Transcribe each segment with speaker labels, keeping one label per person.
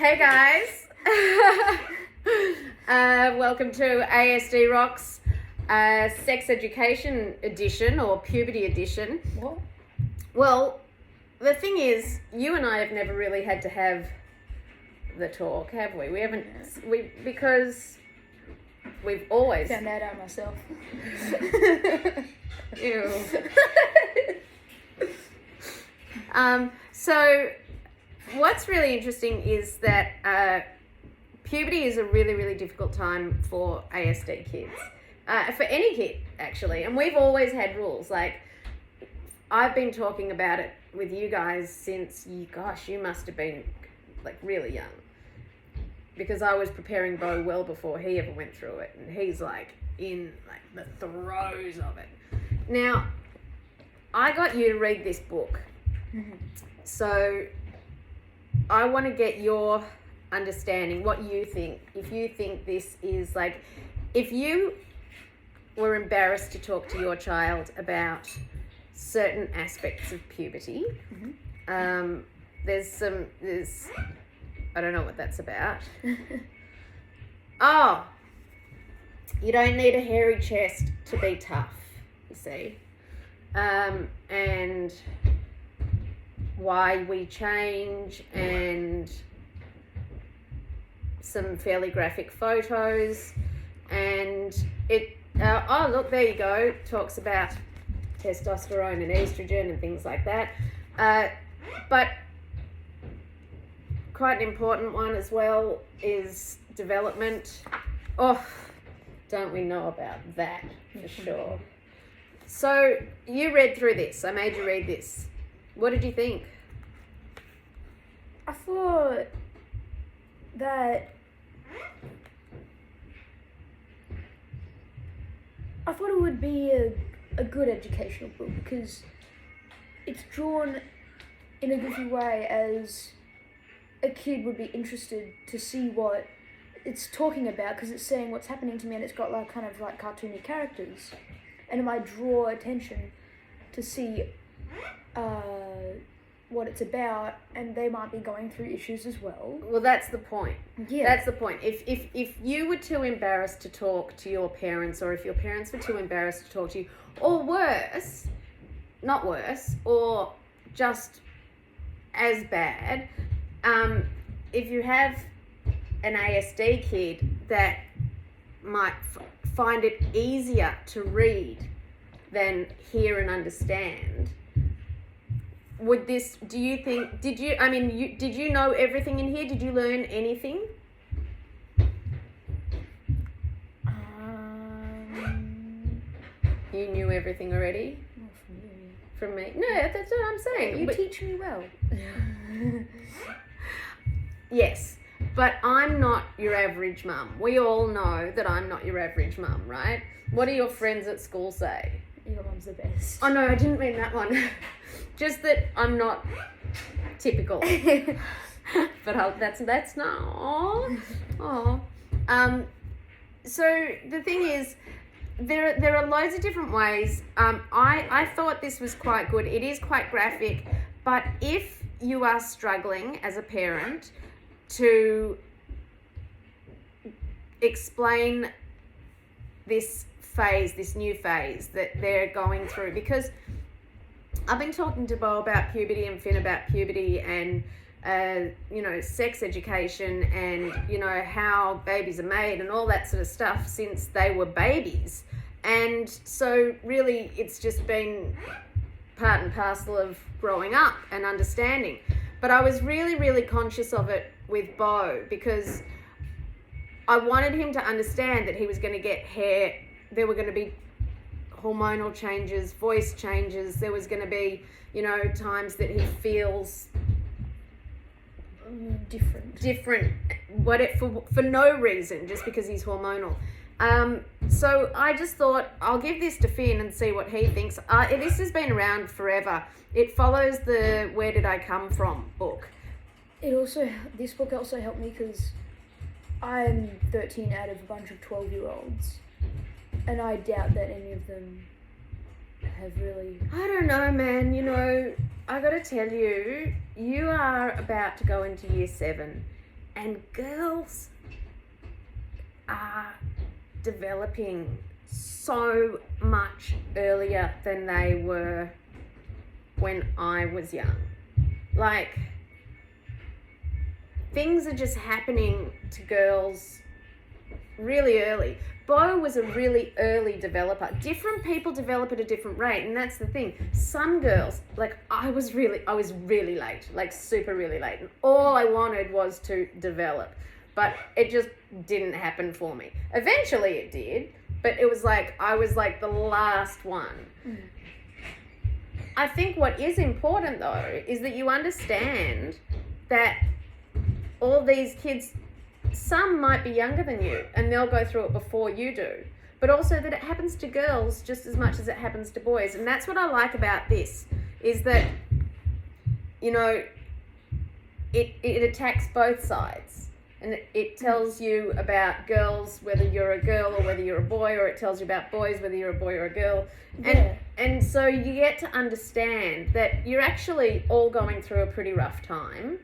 Speaker 1: Hey guys, welcome to ASD Rocks Sex Education Edition or Puberty Edition.
Speaker 2: What?
Speaker 1: Well, the thing is, you and I have never really had to have the talk, have we? We haven't, because we've always...
Speaker 2: Found that out myself.
Speaker 1: Ew. So what's really interesting is that puberty is a really, really difficult time for ASD kids. For any kid, actually. And we've always had rules. Like, I've been talking about it with you guys since, you must have been, like, really young. Because I was preparing Beau well before he ever went through it. And he's, like, in, like, the throes of it. Now, I got you to read this book.
Speaker 2: Mm-hmm.
Speaker 1: So I want to get your understanding, what you think. If you think this is like, if you were embarrassed to talk to your child about certain aspects of puberty,
Speaker 2: Mm-hmm.
Speaker 1: there's I don't know what that's about. Oh, you don't need a hairy chest to be tough, you see. And why we change, and some fairly graphic photos, and it oh look, there you go, talks about testosterone and estrogen and things like that, but quite an important one as well is development. Oh, don't we know about that for sure. So you read through this. I made you read this. What did you think?
Speaker 2: I thought it would be a good educational book because it's drawn in a goofy way as a kid would be interested to see what it's talking about because it's saying what's happening to me, and it's got like kind of like cartoony characters, and it might draw attention to see what it's about, and they might be going through issues as well.
Speaker 1: Well, that's the point.
Speaker 2: Yeah.
Speaker 1: That's the point. If you were too embarrassed to talk to your parents, or if your parents were too embarrassed to talk to you, or worse, not worse, or just as bad, if you have an ASD kid that might find it easier to read than hear and understand, would this, do you think, did you know everything in here? Did you learn anything? You knew everything already?
Speaker 2: Not from you.
Speaker 1: From me? No, that's what I'm saying.
Speaker 2: You
Speaker 1: But-
Speaker 2: teach me well.
Speaker 1: Yes, but I'm not your average mum. We all know that I'm not your average mum, right? What do your friends at school say?
Speaker 2: Your mum's the best.
Speaker 1: Oh no, I didn't mean that one. Just that I'm not typical. But that's not. Oh. So the thing is, there are loads of different ways. I thought this was quite good. It is quite graphic, but if you are struggling as a parent to explain this new phase that they're going through, because I've been talking to Beau about puberty and Finn about puberty and sex education and how babies are made and all that sort of stuff since they were babies, and so really it's just been part and parcel of growing up and understanding. But I was really, really conscious of it with Beau because I wanted him to understand that he was going to get hair. There were going to be hormonal changes, voice changes. There was going to be, times that he feels different, for no reason, just because he's hormonal. So I just thought I'll give this to Finn and see what he thinks. This has been around forever. It follows the Where Did I Come From book.
Speaker 2: This book also helped me because I'm 13 out of a bunch of 12-year-olds, and I doubt that any of them have really...
Speaker 1: I don't know, man. I got to tell you, you are about to go into year 7, And girls are developing so much earlier than they were when I was young. Like, things are just happening to girls really early. Bo was a really early developer. Different people develop at a different rate, and that's the thing. Some girls, like I was really late, like super really late, and all I wanted was to develop, but it just didn't happen for me. Eventually it did, but it was like I was like the last one. I think what is important though is that you understand that all these kids, some might be younger than you and they'll go through it before you do, but also that it happens to girls just as much as it happens to boys. And that's what I like about this, is that, you know, it attacks both sides, and it tells you about girls whether you're a girl or whether you're a boy, or it tells you about boys whether you're a boy or a girl. And so you get to understand that you're actually all going through a pretty rough time.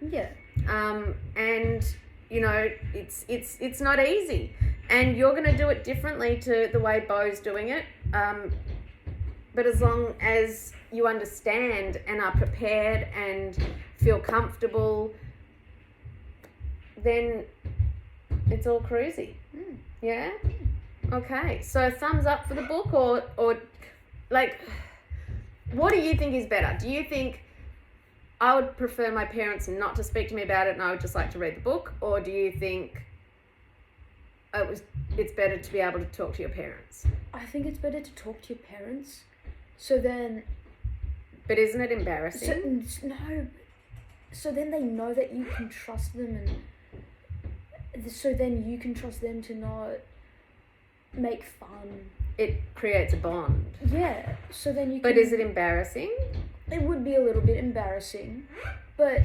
Speaker 1: And you know, it's not easy, and you're going to do it differently to the way Bo's doing it. But as long as you understand and are prepared and feel comfortable, then it's all cruisy. Yeah? Okay. So thumbs up for the book, or like, what do you think is better? Do you think I would prefer my parents not to speak to me about it and I would just like to read the book? Or do you think it's better to be able to talk to your parents?
Speaker 2: I think it's better to talk to your parents, so then...
Speaker 1: But isn't it embarrassing?
Speaker 2: So then they know that you can trust them, and so then you can trust them to not make fun.
Speaker 1: It creates a bond.
Speaker 2: Yeah, so then you can...
Speaker 1: But is it embarrassing?
Speaker 2: It would be a little bit embarrassing, but...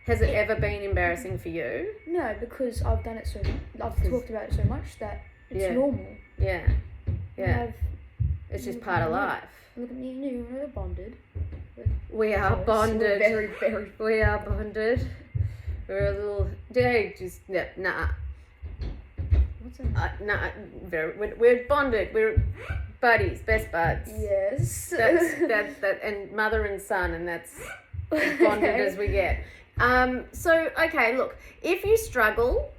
Speaker 1: Has it ever been embarrassing for you?
Speaker 2: No, because I've talked about it so much that it's normal.
Speaker 1: Yeah. It's just part of life.
Speaker 2: Look at me and you, we're bonded.
Speaker 1: We are bonded.
Speaker 2: We're very, very...
Speaker 1: We are bonded. We're a little... Nah.
Speaker 2: What's that?
Speaker 1: We're bonded. We're buddies, best buds.
Speaker 2: Yes.
Speaker 1: That's and mother and son, and that's as bonded as we get. So okay, look, if you struggle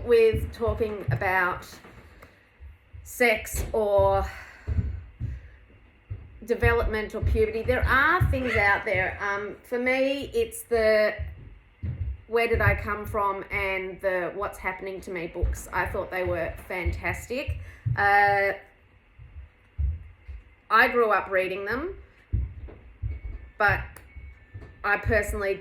Speaker 1: with talking about sex or development or puberty, there are things out there. For me, it's the Where Did I Come From and the What's Happening to Me books. I thought they were fantastic. I grew up reading them, but I personally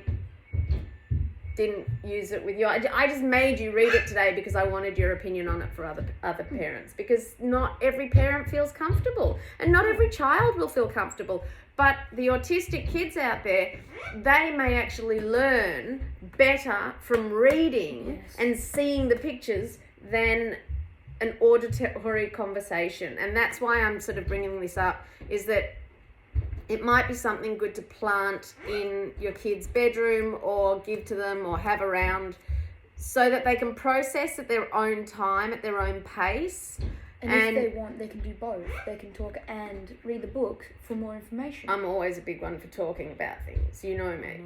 Speaker 1: didn't use it with you. I just made you read it today because I wanted your opinion on it for other parents, because not every parent feels comfortable and not every child will feel comfortable. But the autistic kids out there, they may actually learn better from reading and seeing the pictures than an auditory conversation. And that's why I'm sort of bringing this up, is that it might be something good to plant in your kids' bedroom or give to them or have around, so that they can process at their own time, at their own pace.
Speaker 2: And if they want, they can do both. They can talk and read the book for more information.
Speaker 1: I'm always a big one for talking about things. You know me.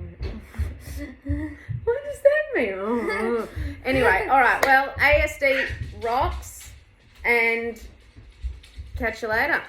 Speaker 1: What does that mean? Oh. Anyway, all right. Well, ASD rocks, and catch you later.